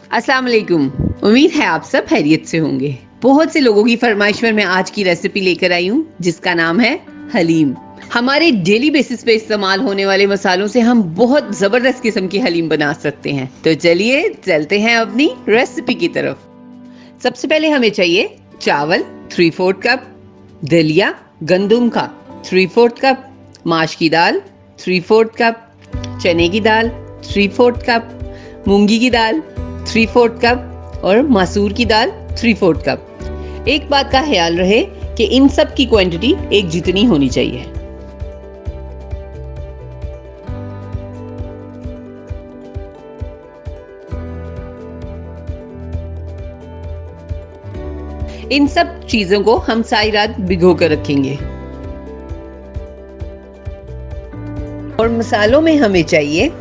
अस्सलाम वालेकुम। उम्मीद है आप सब खैरियत से होंगे। बहुत से लोगों की फरमाइश पर मैं आज की रेसिपी लेकर आई हूँ जिसका नाम है हलीम। हमारे डेली बेसिस पे इस्तेमाल होने वाले मसालों से हम बहुत ज़बरदस्त किस्म की हलीम बना सकते हैं। तो चलिए चलते हैं अपनी रेसिपी की तरफ। सबसे पहले हमें चाहिए चावल 3/4 कप, दलिया गंदुम का 3/4 कप, माश की दाल 3/4 कप, चने की दाल 3/4 कप, मूंगी की दाल 3/4 कप और मसूर की दाल 3/4 कप। एक बात का ख्याल रहे कि इन सब की क्वांटिटी एक जितनी होनी चाहिए। इन सब चीजों को हम सारी रात भिगो कर रखेंगे। और मसालों में हमें चाहिए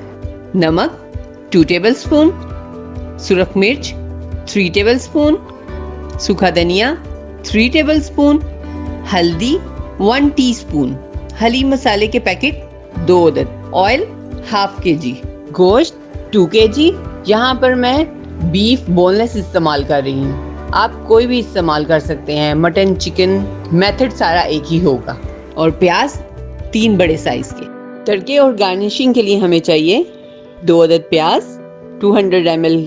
नमक 2 टेबलस्पून, सुरख मिर्च 3 टेबलस्पून, सूखा धनिया 3 टेबलस्पून, हल्दी 1 टीस्पून, हलीम मसाले के पैकेट 2 अदद, ऑयल ½ kg, गोश्त 2 kg। यहाँ पर मैं बीफ बोनलेस इस्तेमाल कर रही हूँ। आप कोई भी इस्तेमाल कर सकते हैं, मटन, चिकन, मेथड सारा एक ही होगा। और प्याज 3 बड़े साइज के। तड़के और गार्निशिंग के लिए हमें चाहिए 2 अदद प्याज, 200 ml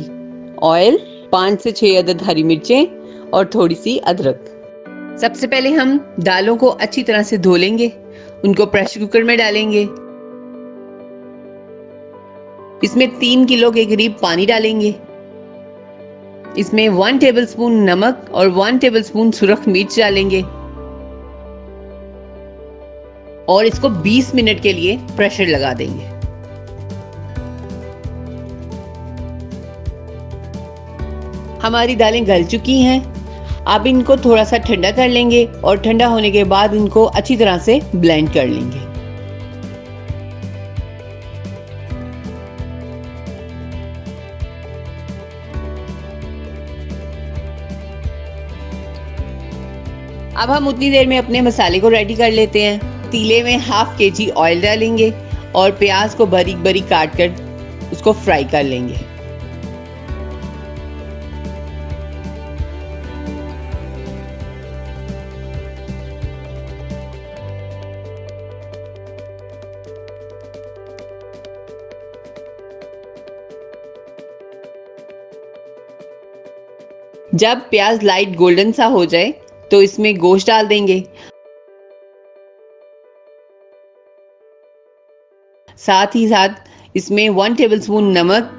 ऑयल, 5 से 6 अदद हरी मिर्चें और थोड़ी सी अदरक। सबसे पहले हम दालों को अच्छी तरह से धो लेंगे। उनको प्रेशर कुकर में डालेंगे। इसमें 3 किलो के करीब पानी डालेंगे। इसमें 1 टेबलस्पून नमक और 1 टेबलस्पून सुरख मिर्च डालेंगे और इसको 20 मिनट के लिए प्रेशर लगा देंगे। हमारी दालें गल चुकी हैं। अब इनको थोड़ा सा ठंडा कर लेंगे और ठंडा होने के बाद इनको अच्छी तरह से ब्लेंड कर लेंगे। अब हम उतनी देर में अपने मसाले को रेडी कर लेते हैं। पतीले में ½ kg ऑयल डालेंगे और प्याज को बारीक बारीक काट कर उसको फ्राई कर लेंगे। जब प्याज लाइट गोल्डन सा हो जाए तो इसमें गोश्त डाल देंगे। साथ ही साथ इसमें 1 टेबलस्पून नमक,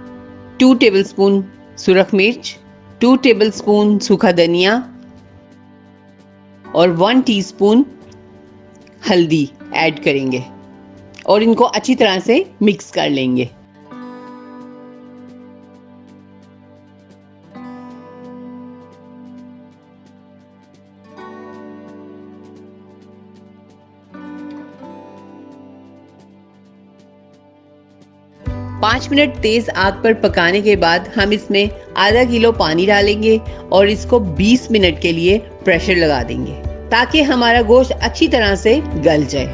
2 टेबलस्पून सुरख मिर्च, 2 टेबलस्पून सूखा धनिया और 1 टीस्पून हल्दी ऐड करेंगे और इनको अच्छी तरह से मिक्स कर लेंगे। पाँच मिनट तेज आग पर पकाने के बाद हम इसमें ½ किलो पानी डालेंगे और इसको 20 मिनट के लिए प्रेशर लगा देंगे ताकि हमारा गोश्त अच्छी तरह से गल जाए।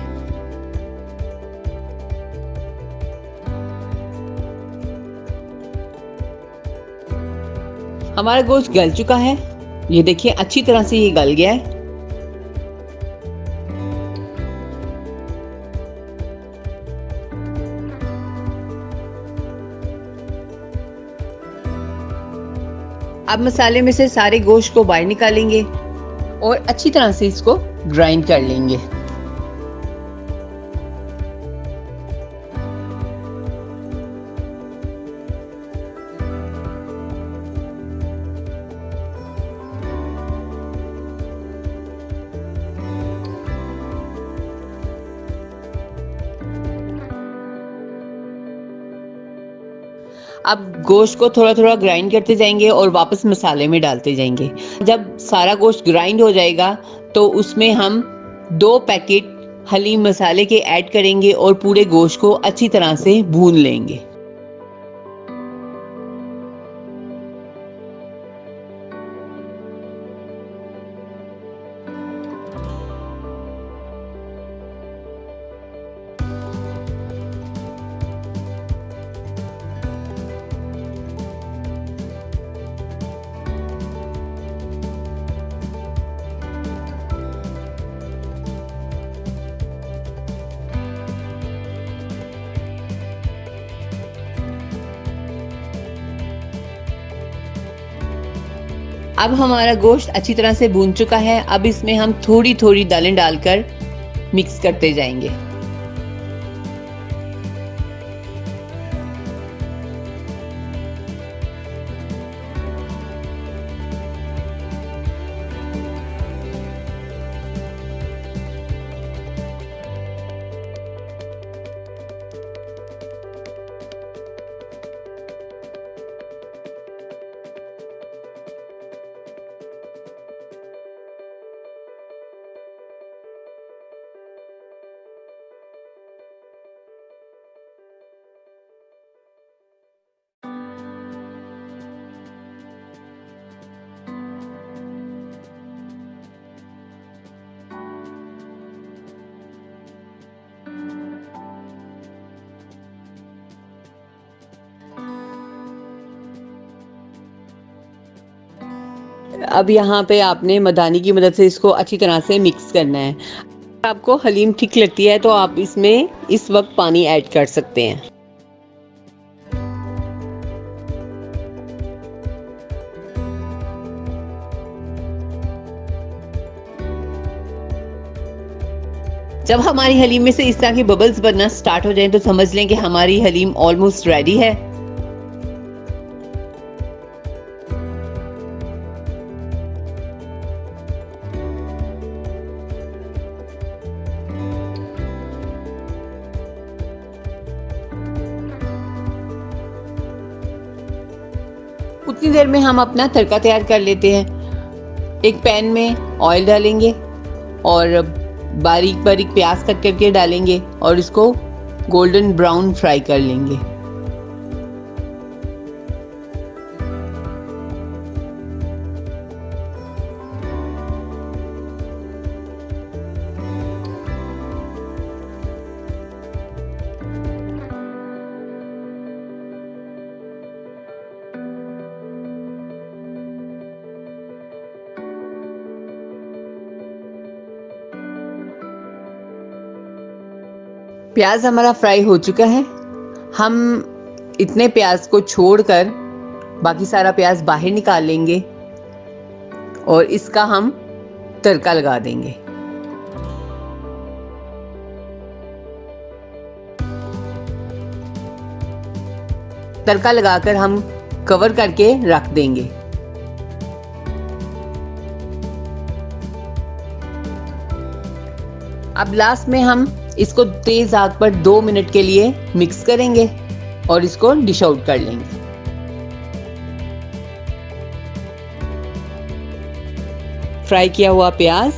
हमारा गोश्त गल चुका है। ये देखिए अच्छी तरह से ये गल गया है। अब मसाले में से सारे गोश्त को बाहर निकालेंगे और अच्छी तरह से इसको ग्राइंड कर लेंगे। अब गोश्त को थोड़ा थोड़ा ग्राइंड करते जाएंगे और वापस मसाले में डालते जाएंगे। जब सारा गोश्त ग्राइंड हो जाएगा तो उसमें हम 2 पैकेट हलीम मसाले के ऐड करेंगे और पूरे गोश्त को अच्छी तरह से भून लेंगे। अब हमारा गोश्त अच्छी तरह से भून चुका है। अब इसमें हम थोड़ी थोड़ी दालें डालकर मिक्स करते जाएंगे। अब यहाँ पे आपने मदानी की मदद से इसको अच्छी तरह से मिक्स करना है। अगर आपको हलीम ठीक लगती है तो आप इसमें इस वक्त पानी ऐड कर सकते हैं। जब हमारी हलीम में से इस तरह के बबल्स बनना स्टार्ट हो जाएं तो समझ लें कि हमारी हलीम ऑलमोस्ट रेडी है। उतनी देर में हम अपना तड़का तैयार कर लेते हैं। एक पैन में ऑयल डालेंगे और बारीक बारीक प्याज कट करके डालेंगे और इसको गोल्डन ब्राउन फ्राई कर लेंगे। प्याज हमारा फ्राई हो चुका है। हम इतने प्याज को छोड़कर बाकी सारा प्याज बाहर निकाल लेंगे और इसका हम तड़का लगा देंगे। तड़का लगाकर हम कवर करके रख देंगे। अब लास्ट में हम इसको तेज आंच पर 2 मिनट के लिए मिक्स करेंगे और इसको डिश आउट कर लेंगे। फ्राई किया हुआ प्याज,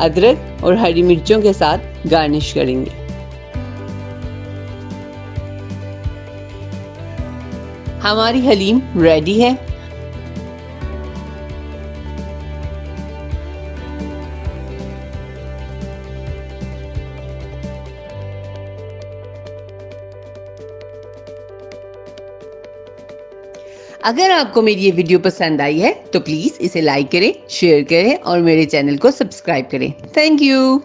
अदरक और हरी मिर्चों के साथ गार्निश करेंगे। हमारी हलीम रेडी है। अगर आपको मेरी ये वीडियो पसंद आई है तो प्लीज़ इसे लाइक करें, शेयर करें और मेरे चैनल को सब्सक्राइब करें। Thank you.